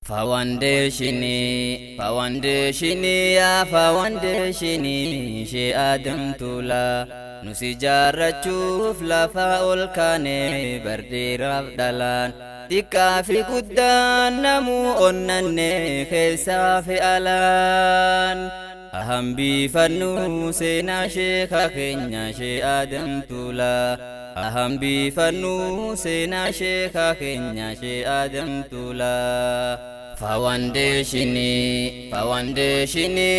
فواندشني يا فواندشني شي آدم تولا نسجارة شوف لفا الكاني بردي رفدلان تكا في قدان نمو أنني خيسا في ألان أهم بفنو سينا شيخا خينيا شي آدم تولا أهم بفنو سينا شيخا خينيا شي آدم تولا فواندشني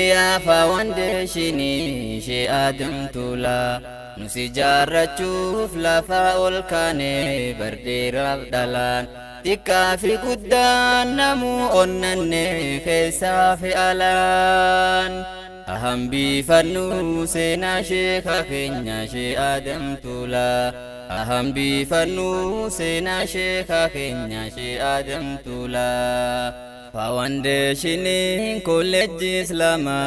يا فواندشني شي آدم تولا نسجارة شوف لفا الكاني بردي رفدلان تكا في قدان نمو أنني خيسا في ألان أهم بفنو سينا شيخا خينيا شي آدم تولا أهم بفنو سينا شيخا خينيا شي آدم تولا فواندشني كولج إسلاما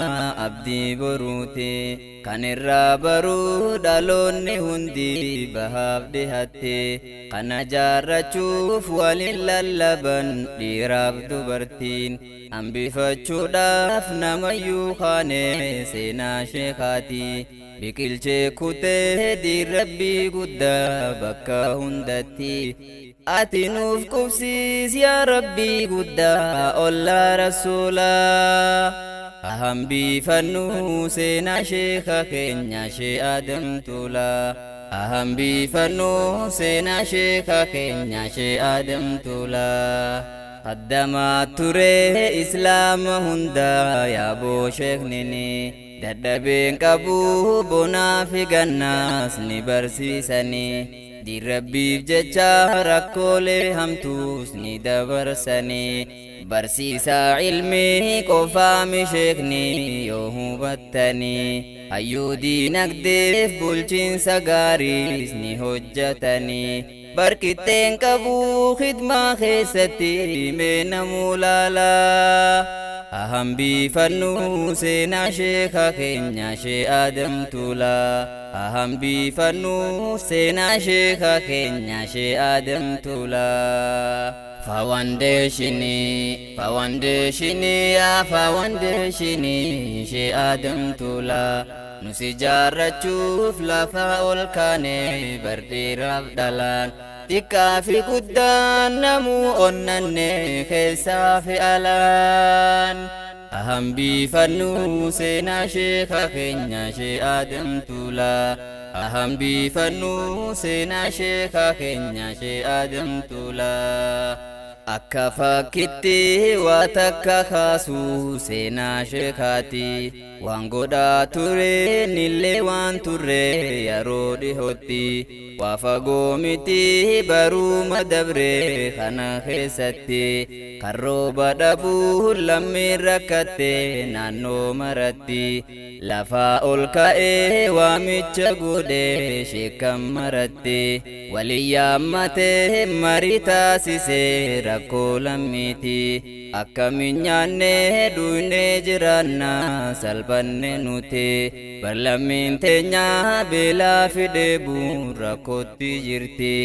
أبدي بروتي كان الرابرو دالوني هندي بهاب دهتي كان جارة شوف ولللبن ديراب دبرتين أم بفتشو داف نميو خاني سينا شيخاتي بكل كوتي دي ربي قدا بكا هندتي أتنوف كوسيس يا ربي قدا أولا رسولا أهم بفنو سينا شيخا خينيا شي آدم تولا أهم بفنو سينا شيخا خينيا شي آدم تولا قدما تري إسلام هندا يا بو شيخ نيني ددبين كابو بنا في جناس نبرسي سني دي ربي جچا ركولي همتوس ندبرسني برسيسا علمي قفام شيخني يوهو بطني أيو دينك ديف بلچين سغاريس نهجتني بركتين كبو خدمة خيستي من مولالا أهم بفنو سينا شيخا خينيا شي آدم تولا أهم بفنو سينا شيخا خينيا شي آدم تولا فواندشني يا فواندشني شي آدم تولا نسجارة شوف لفا الكاني بردي رفدلان تكا في قدان نمو أنني خيسا في ألان أهم بفنو سينا شيخا خينيا شي آدم تولا أهم بفنو سينا شيخا خينيا شي آدم تولا akka fakkitti waa takka kaasuu seenaa sheekaati waan godhaa ture nillee waan turre yeroo dhihootti waa fagoo miti baruma dabre kana keessatti kan rooba dhabuu lammiin rakkatte naannoo maratti lafaa ol ka'ee waamicha godhe sheekan maratti walii yaammatee marii taasisee rakkoo lammiiti akkamiin nyaannee dhuunee jiraanna salphanne nuti bar lammiin teenya beelaa fidee bu'uun rakkootti jirti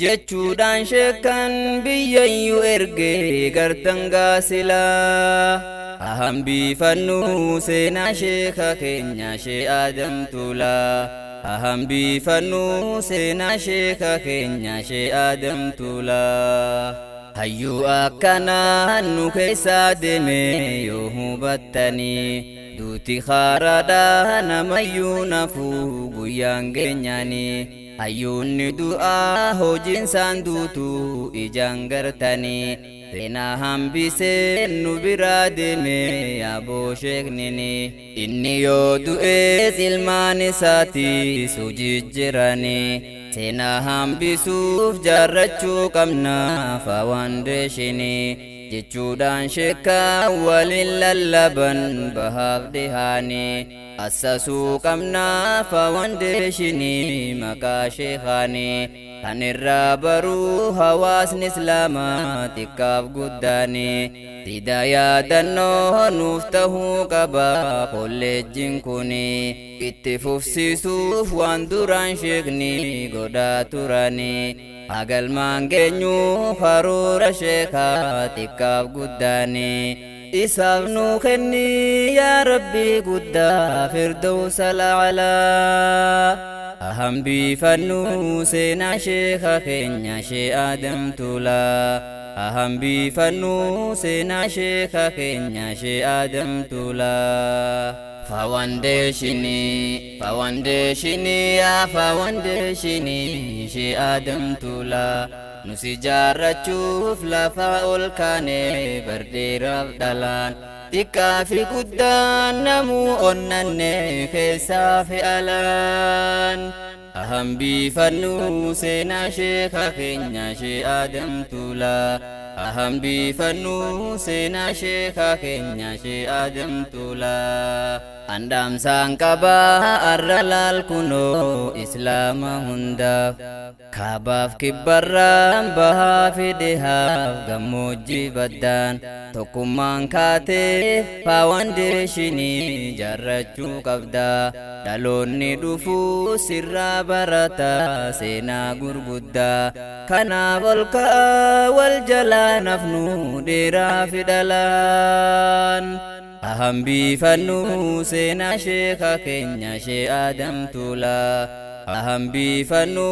jechuudhaan sheekan biyyayyuu ergee gartan gaasilaa أهم بفنو سينا شيخا خينيا شي آدم تولا أهم بفنو سينا شيخا خينيا شي آدم تولا هيو أكنا نكيسا دمي يوهو بطني دوتي خاردا نميو نفو بيان غنياني هيوني دعا هوجين ساندوتو إجان غرتاني سينا hambise nu bira deeme aboo sheeknini inni yoo du'ees ilmaan isaati sujijjirani seenaa hambisuuf jaarrachuu qabna fawandeeshini jechuudhaan sheekkaa waliin lallaban bahaaf dhihaani assasuu qabna fawandeeshini maqaa sheekaani kan irraa baruu hawaasni islaamaa xiqqaaf guddaani dida yaadannoo nuuf tahuu qaba kolleejjiin kuni itti fufsiisuuf waan duraan sheekni godhaa turani agal mangeenyu karoora sheekaa xiqqaaf guddaani isaaf nu kenni yaa rabbii guddaa firdawsa la'alaa aham biifannu seenaa sheeka keenya shee Adam Tuulaa aham biifannu seenaa sheeka keenya shee Adam Tuulaa Foundationi yaa foundationi shee Adam Tuulaa nusi jaarrachuuf lafa ol kaane bardheeraaf dhalaan xiqqaa fi guddaan namuu onnanne keessaa fi alaan aham biifannu seenaa sheeka keenya shee Adam Tuulaa aham biifannu seenaa sheeka keenya shee Adam Tuulaa andamsaan qabaa arra laal kunoo islaama hundaaf kaabaaf kibbarraan bahaa fi dhihaaf gammoojjii baddaan tokkummaan kaatee foundationii jaarrachuu qabdaa dhaloonni dhufuu sirraa barataa seenaa gurguddaa kanaaf ol ka'aa wal jalaa nafnu dheeraa fi dhalaan aham biifannu seenaa sheeka keenya shee Adam Tuulaa aham biifannu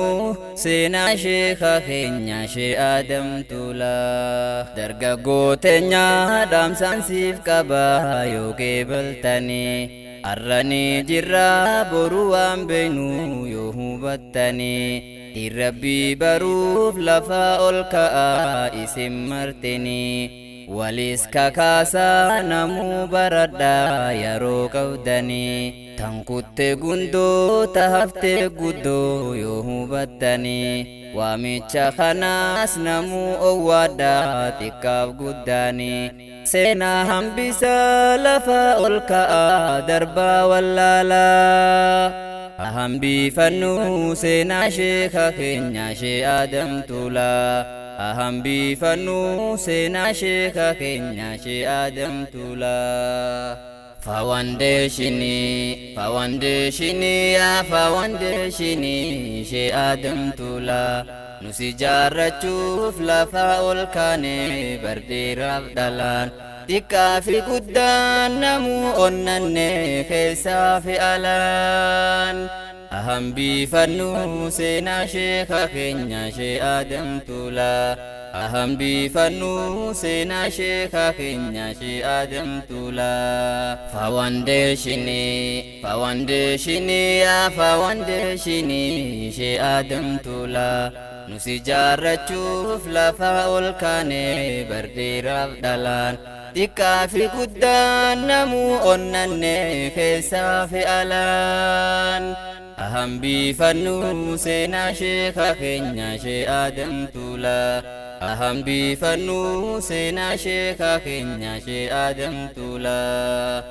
seenaa sheeka keenya shee Adam Tuulaa dargaggoo teenya dhaamsaan siif qabaa yoo qeebaltanii arranii jirraa boru waan beeynu yoo hubattanii rabbii baruuf lafa ol ka'aa isin martanii walis kakaasaa namuu baradhaa yeroo qabdanii tan kutte gundoo tahaftee guddoo yoo hubattanii waamicha kanaas namuu owwaadhaa xiqqaaf guddaanii seenaa hambisaa lafa ol ka'aa darbaa wallaalaa aham biifannu seenaa sheeka keenya shee Adam Tuulaa aham biifannu seenaa sheeka keenya shee Adam Tuulaa foundationi yaa foundationi shee Adam Tuulaa nusi jaarrachuuf lafa ol kaane bardheeraaf dhalaan xiqqaa fi guddaan namuu onnanne keessaa fi alaan aham biifannu seenaa sheeka keenya shee Adam Tuulaa aham biifannu seenaa sheeka keenya shee Adam Tuulaa foundationi yaa foundationi shee Adam Tuulaa nusi jaarrachuuf lafa ol kaane bardheeraaf dhalaan xiqqaa fi guddaan namuu onnanne keessaa fi alaan aham biifannu seenaa sheeka keenya shee Adam Tuulaa aham biifannu seenaa sheeka keenya shee Adam Tuulaa